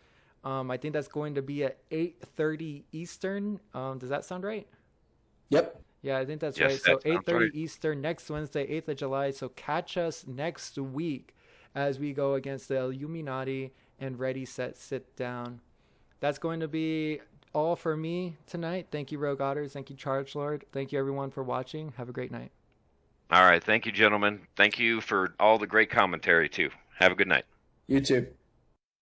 I think that's going to be at 8:30 Eastern. Does that sound right? Yep. Yeah, I think that's right. So 8:30 Eastern next Wednesday, 8th of July. So catch us next week as we go against the Illuminati and Ready, Set, Sit Down. That's going to be all for me tonight. Thank you, Rogue Otters. Thank you, Charge Lord. Thank you, everyone, for watching. Have a great night. All right. Thank you, gentlemen. Thank you for all the great commentary, too. Have a good night. You too.